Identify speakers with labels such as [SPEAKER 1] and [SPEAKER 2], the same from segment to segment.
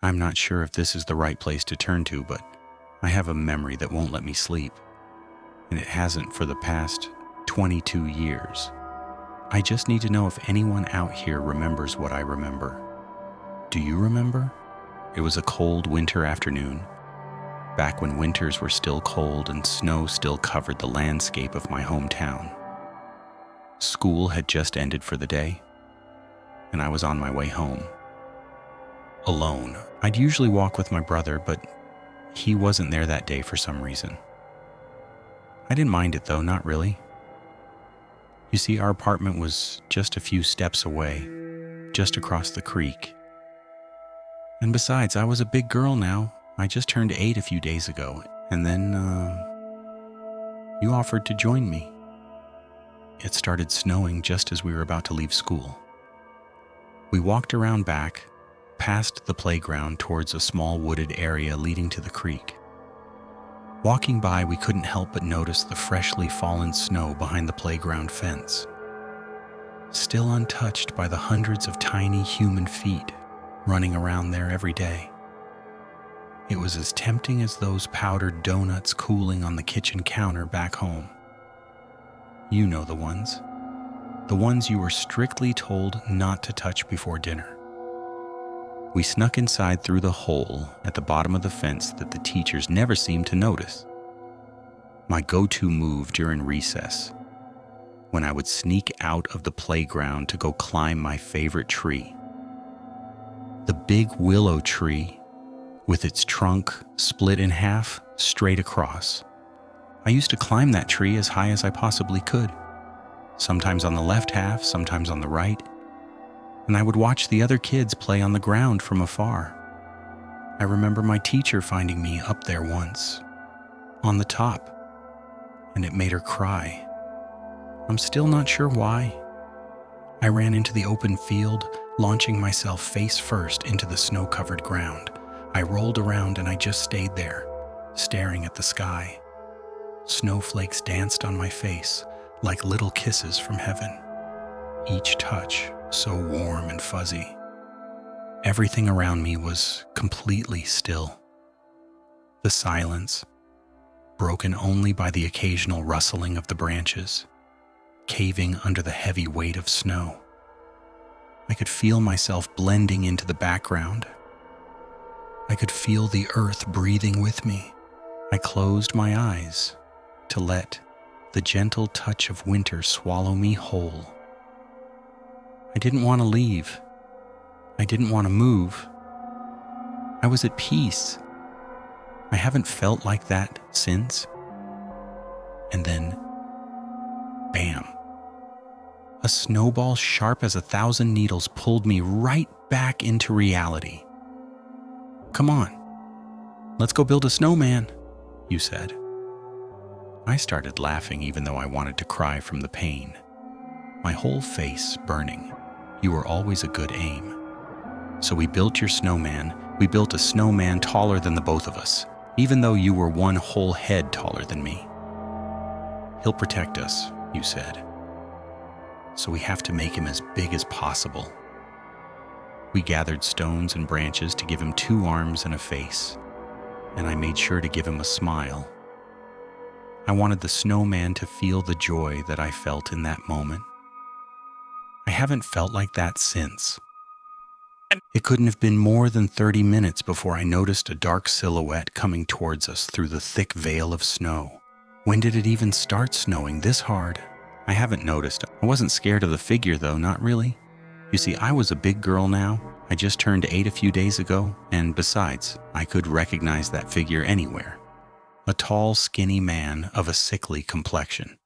[SPEAKER 1] I'm not sure if this is the right place to turn to, but I have a memory that won't let me sleep, and it hasn't for the past 22 years. I just need to know if anyone out here remembers what I remember. Do you remember? It was a cold winter afternoon, back when winters were still cold and snow still covered the landscape of my hometown. School had just ended for the day, and I was on my way home. Alone. I'd usually walk with my brother, but he wasn't there that day for some reason. I didn't mind it though, not really. You see, our apartment was just a few steps away, just across the creek. And besides, I was a big girl now. I just turned 8 a few days ago, and then, you offered to join me. It started snowing just as we were about to leave school. We walked around back, past the playground towards a small wooded area leading to the creek. Walking by, we couldn't help but notice the freshly fallen snow behind the playground fence, still untouched by the hundreds of tiny human feet running around there every day. It was as tempting as those powdered donuts cooling on the kitchen counter back home. You know the ones you were strictly told not to touch before dinner. We snuck inside through the hole at the bottom of the fence that the teachers never seemed to notice. My go-to move during recess, when I would sneak out of the playground to go climb my favorite tree. The big willow tree with its trunk split in half straight across. I used to climb that tree as high as I possibly could, sometimes on the left half, sometimes on the right, and I would watch the other kids play on the ground from afar. I remember my teacher finding me up there once, on the top, and it made her cry. I'm still not sure why. I ran into the open field, launching myself face first into the snow-covered ground. I rolled around and I just stayed there, staring at the sky. Snowflakes danced on my face like little kisses from heaven, each touch so warm and fuzzy. Everything around me was completely still. The silence, broken only by the occasional rustling of the branches, caving under the heavy weight of snow. I could feel myself blending into the background. I could feel the earth breathing with me. I closed my eyes to let the gentle touch of winter swallow me whole. I didn't want to leave. I didn't want to move. I was at peace. I haven't felt like that since. And then, bam. A snowball sharp as 1,000 needles pulled me right back into reality. Come on, let's go build a snowman, you said. I started laughing even though I wanted to cry from the pain, my whole face burning. You were always a good aim. So we built your snowman. We built a snowman taller than the both of us, even though you were one whole head taller than me. He'll protect us, you said. So we have to make him as big as possible. We gathered stones and branches to give him 2 arms and a face, and I made sure to give him a smile. I wanted the snowman to feel the joy that I felt in that moment. I haven't felt like that since. It couldn't have been more than 30 minutes before I noticed a dark silhouette coming towards us through the thick veil of snow. When did it even start snowing this hard? I haven't noticed. I wasn't scared of the figure though, not really. You see, I was a big girl now. I just turned 8 a few days ago, and besides, I could recognize that figure anywhere. A tall, skinny man of a sickly complexion.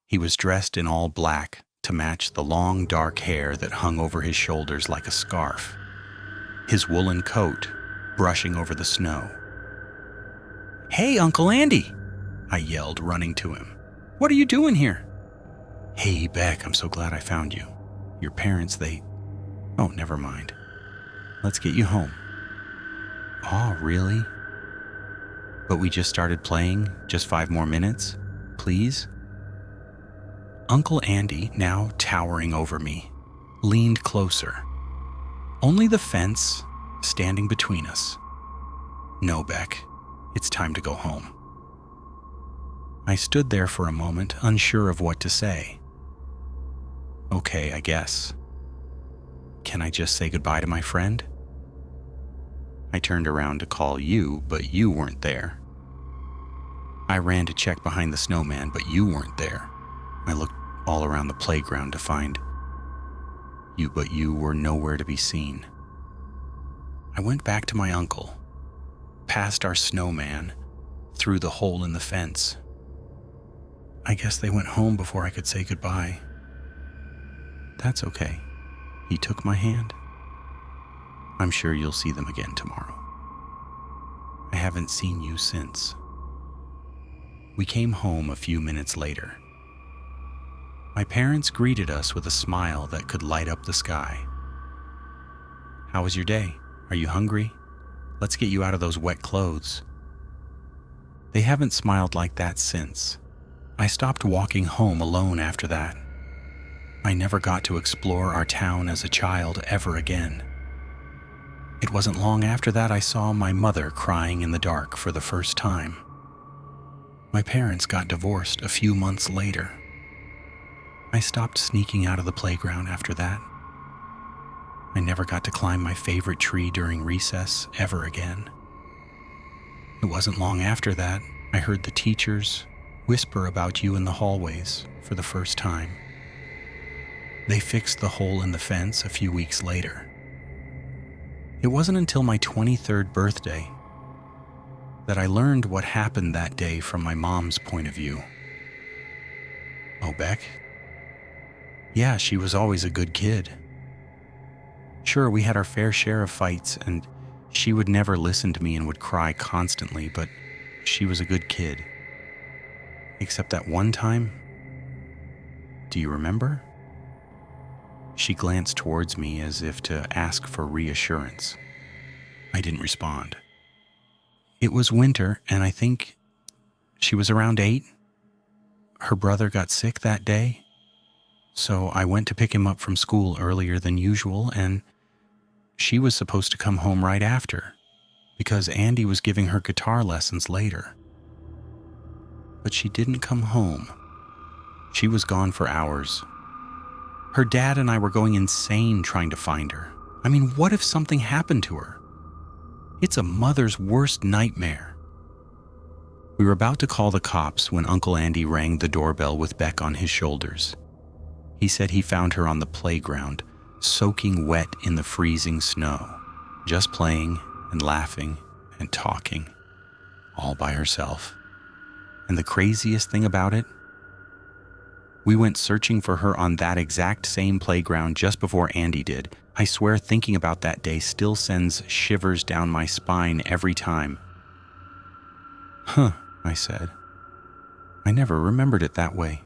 [SPEAKER 1] He was dressed in all black to match the long, dark hair that hung over his shoulders like a scarf. His woolen coat brushing over the snow. "Hey, Uncle Andy!" I yelled, running to him. "What are you doing here?" "Hey, Beck, I'm so glad I found you. Your parents, Oh, never mind. Let's get you home." "Oh, really? But we just started playing. Just 5 more minutes, please?" Uncle Andy, now towering over me, leaned closer. Only the fence, standing between us. No, Beck, it's time to go home. I stood there for a moment, unsure of what to say. Okay, I guess. Can I just say goodbye to my friend? I turned around to call you, but you weren't there. I ran to check behind the snowman, but you weren't there. I looked all around the playground to find you, but you were nowhere to be seen. I went back to my uncle, past our snowman, through the hole in the fence. I guess they went home before I could say goodbye. That's okay. He took my hand. I'm sure you'll see them again tomorrow. I haven't seen you since. We came home a few minutes later. My parents greeted us with a smile that could light up the sky. How was your day? Are you hungry? Let's get you out of those wet clothes. They haven't smiled like that since. I stopped walking home alone after that. I never got to explore our town as a child ever again. It wasn't long after that I saw my mother crying in the dark for the first time. My parents got divorced a few months later. I stopped sneaking out of the playground after that. I never got to climb my favorite tree during recess ever again. It wasn't long after that I heard the teachers whisper about you in the hallways for the first time. They fixed the hole in the fence a few weeks later. It wasn't until my 23rd birthday that I learned what happened that day from my mom's point of view. Oh, Beck? Yeah, she was always a good kid. Sure, we had our fair share of fights, and she would never listen to me and would cry constantly, but she was a good kid. Except that one time. Do you remember? She glanced towards me as if to ask for reassurance. I didn't respond. It was winter, and I think she was around 8. Her brother got sick that day, so I went to pick him up from school earlier than usual, and she was supposed to come home right after, because Andy was giving her guitar lessons later. But she didn't come home. She was gone for hours. Her dad and I were going insane trying to find her. I mean, what if something happened to her? It's a mother's worst nightmare. We were about to call the cops when Uncle Andy rang the doorbell with Beck on his shoulders. He said he found her on the playground, soaking wet in the freezing snow, just playing and laughing and talking, all by herself. And the craziest thing about it, we went searching for her on that exact same playground just before Andy did. I swear thinking about that day still sends shivers down my spine every time. Huh, I said. I never remembered it that way.